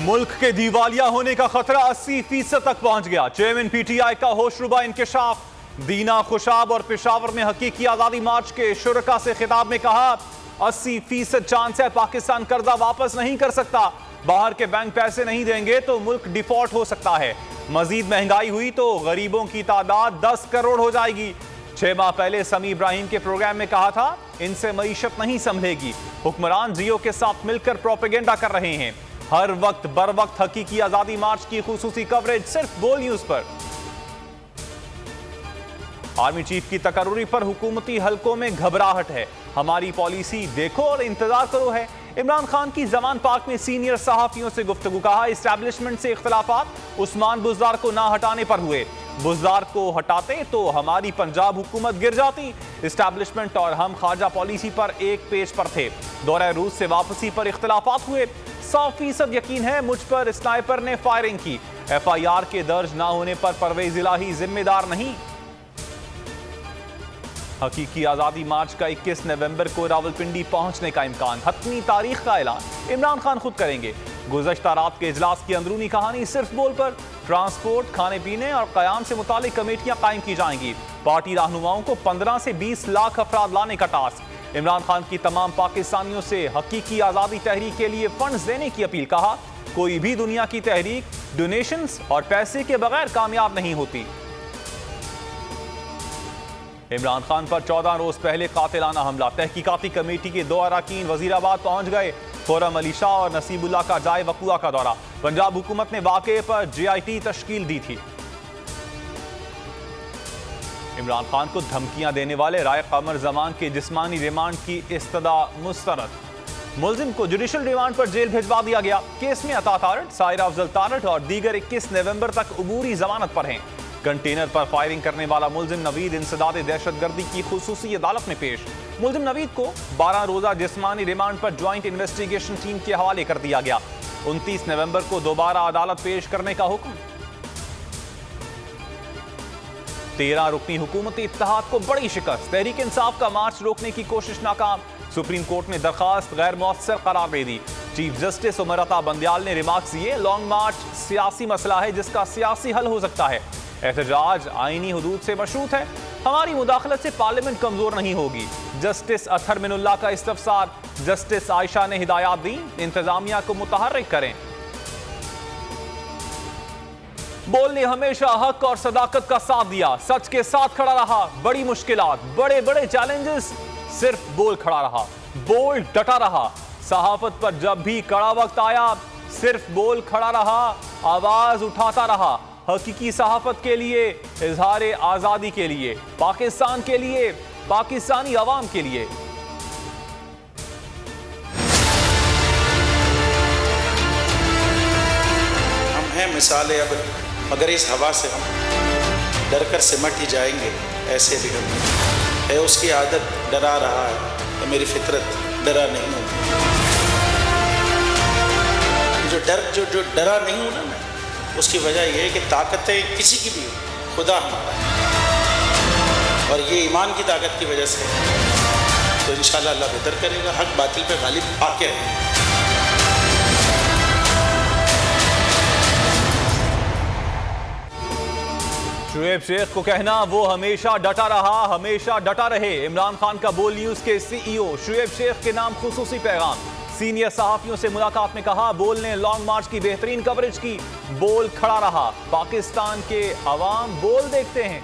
मुल्क के दिवालिया होने का खतरा 80% तक पहुंच गया। चेयरमैन पीटीआई का होशरुबा इंकशाफ। दीना खुशाब और पेशावर में हकीकी आजादी मार्च के शुरका से खिताब में कहा 80% चांस है पाकिस्तान कर्जा वापस नहीं कर सकता। बाहर के बैंक पैसे नहीं देंगे तो मुल्क डिफॉल्ट हो सकता है। मजीद महंगाई हुई तो गरीबों की तादाद 10 करोड़ हो जाएगी। 6 माह पहले समी इब्राहिम के प्रोग्राम में कहा था इनसे मईशत नहीं संभलेगी। हुक्मरान जियो के साथ मिलकर प्रोपेगेंडा कर रहे हैं। हर वक्त बर वक्त हकीकी आजादी मार्च की खुसूसी कवरेज सिर्फ बोल न्यूज पर। आर्मी चीफ की तकर्री पर हुकूमती हलकों में घबराहट है। हमारी पॉलिसी देखो और इंतजार करो है। इमरान खान की जमान पाक में सीनियर सहाफियों से गुफ्तगू। कहा इस्टेब्लिशमेंट से इख्तलाफात उस्मान बुज़दार को ना हटाने पर हुए। बुज़दार को हटाते तो हमारी पंजाब हुकूमत गिर जाती। इस्टेब्लिशमेंट और हम खारजा पॉलिसी पर एक पेज पर थे। दौरे रूस से वापसी पर इख्तलाफात हुए। 100% यकीन है मुझ पर स्नाइपर ने फायरिंग की। FIR के दर्ज ना होने पर परवेज इलाही जिम्मेदार नहीं। हकीकी आजादी मार्च का 21 नवंबर को रावलपिंडी पहुंचने का इम्कान। हतमी तारीख का ऐलान इमरान खान खुद करेंगे। गुज़श्ता रात के इजलास की अंदरूनी कहानी सिर्फ बोल पर। ट्रांसपोर्ट, खाने पीने और क़याम से मुतालिक कमेटियां कायम की जाएंगी। पार्टी रहनुमाओं को 15 से 20 लाख अफराद लाने का टास्क। इमरान खान की तमाम पाकिस्तानियों से हकीकी आज़ादी तहरीक के लिए फंड्स देने की अपील। कहा कोई भी दुनिया की तहरीक डोनेशंस और पैसे के बगैर कामयाब नहीं होती। इमरान खान पर 14 रोज पहले कातिलाना हमला। तहकीकाती कमेटी के 2 अरकान वजीराबाद पहुंच गए। खुर्रम अली शाह और नसीबुल्लाह का जाए वक़ुआ का दौरा। पंजाब हुकूमत ने वाक़े पर JIT तश्कील दी थी। इमरान खान को धमकियां देने वाले राय कमर जमान के जिस्मानी रिमांड की इस्तदा मुस्तरद। मुलजिम को जुडिशल रिमांड पर जेल भिजवा दिया गया। केस में अता तारट, सायरा अफजल तारट और दीगर 21 नवंबर तक उबूरी जमानत पर हैं। कंटेनर पर फायरिंग करने वाला मुलजिम नवीद इंसदाद दहशतगर्दी की खुसूसी अदालत में पेश। मुलजिम नवीद को 12 रोजा जिस्मानी रिमांड पर ज्वाइंट इन्वेस्टिगेशन टीम के हवाले कर दिया गया। 29 नवंबर को दोबारा अदालत पेश करने का हुक्म। 13 रुकनी हुकूमती इत्तेहाद को बड़ी शिकस्त। तहरीक इंसाफ का मार्च रोकने की कोशिश नाकाम। सुप्रीम कोर्ट ने दरखास्त गैर मौसर करार दे दी। चीफ जस्टिस उमरता बंदियाल ने रिमार्क्स दिए लॉन्ग मार्च सियासी मसला है जिसका सियासी हल हो सकता है। एहतजाज आईनी हुदूद से मशरूत है। हमारी मुदाखलत से पार्लियामेंट कमजोर नहीं होगी। जस्टिस अतहर मिनुल्लाह का इस्तफसार। जस्टिस आयशा ने हिदायत दी इंतजामिया को मुतहर्रिक करें। बोल ने हमेशा हक और सदाकत का साथ दिया। सच के साथ खड़ा रहा। बड़ी मुश्किलात, बड़े बड़े चैलेंजेस, सिर्फ बोल खड़ा रहा। बोल डटा रहा। सहाफत पर जब भी कड़ा वक्त आया सिर्फ बोल खड़ा रहा। आवाज उठाता रहा। हकीकी सहाफत के लिए, इजहार आजादी के लिए, पाकिस्तान के लिए, पाकिस्तानी अवाम के लिए। हम हैं मिसाल अब, मगर इस हवा से हम डर कर सिमट ही जाएंगे। ऐसे भी हम है उसकी आदत डरा रहा है तो मेरी फितरत डरा नहीं हूं। जो डरा नहीं हूं ना मैं, उसकी वजह यह है कि ताकतें किसी की भी हो, खुदा हमारा है। और ये ईमान की ताकत की वजह से तो इंशाअल्लाह अल्लाह बेहतर करेगा। हक बातिल पे गालिब आके है। शुएब शेख को कहना वो हमेशा डटा रहा, हमेशा डटा रहे। इमरान खान का बोल न्यूज के CEO शुएब शेख के नाम खुसूसी पैगाम। सीनियर सहाफियों से मुलाकात में कहा बोल ने लॉन्ग मार्च की बेहतरीन कवरेज की। बोल खड़ा रहा। पाकिस्तान के अवाम बोल देखते हैं।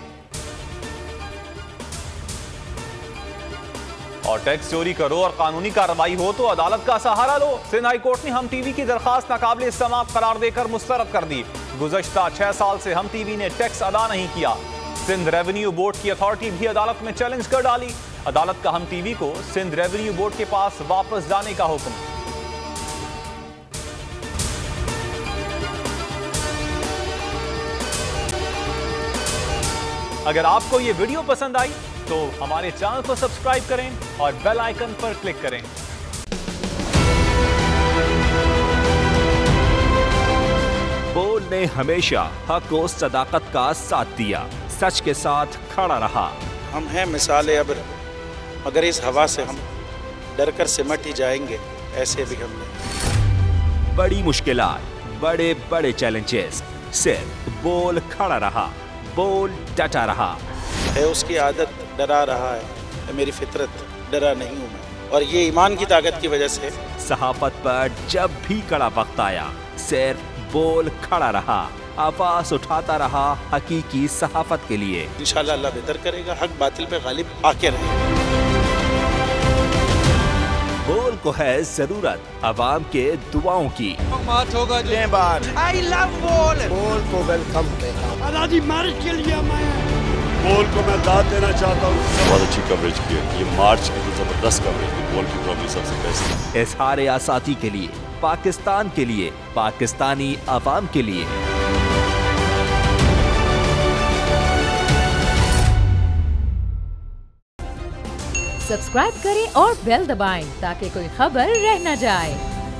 और टैक्स चोरी करो और कानूनी कार्रवाई हो तो अदालत का सहारा लो। सिंध हाई कोर्ट ने हम टीवी की दरखास्त नाकाबिल समाअत करार देकर मुस्तरद कर दी। गुज़श्ता 6 साल से हम टीवी ने टैक्स अदा नहीं किया। सिंध रेवेन्यू बोर्ड की अथॉरिटी भी अदालत में चैलेंज कर डाली। अदालत का हम टीवी को सिंध रेवेन्यू बोर्ड के पास वापस जाने का हुक्म। अगर आपको ये वीडियो पसंद आई तो हमारे चैनल को सब्सक्राइब करें और बेल आइकन पर क्लिक करें। बोल ने हमेशा हक और सदाकत का साथ दिया। सच के साथ खड़ा रहा। हम हैं मिसाल अब, मगर इस हवा से हम डर कर सिमट ही जाएंगे। ऐसे भी हमने बड़ी मुश्किलात, बड़े बड़े चैलेंजेस। सिर्फ बोल खड़ा रहा, बोल डटा रहा। है उसकी आदत डरा रहा है, मेरी फितरत डरा नहीं हूँ मैं, और ये ईमान की ताकत की वजह से। सहाफत पर जब भी कड़ा वक्त आया, सिर्फ बोल खड़ा रहा, आवाज उठाता रहा हकीकी सहाफत के लिए। इंशाल्लाह अल्लाह बेहतर करेगा, हक बातिल पे गालिब आके रहेगा। बोल को है जरूरत अवाम के दुआओं की। आई लव बोल। बोल को वेलकम आजादी मार्च के लिए मैं बोल को मैं दाद देना चाहता हूँ। बहुत अच्छी कवरेज की है, ये मार्च की तो जबरदस्त कवरेज थी, बोल की प्रॉब्लम सबसे बेस्ट। इजहार आसाती के लिए, पाकिस्तान के लिए, पाकिस्तानी अवाम के लिए। सब्सक्राइब करें और बेल दबाएं ताकि कोई खबर रह न जाए।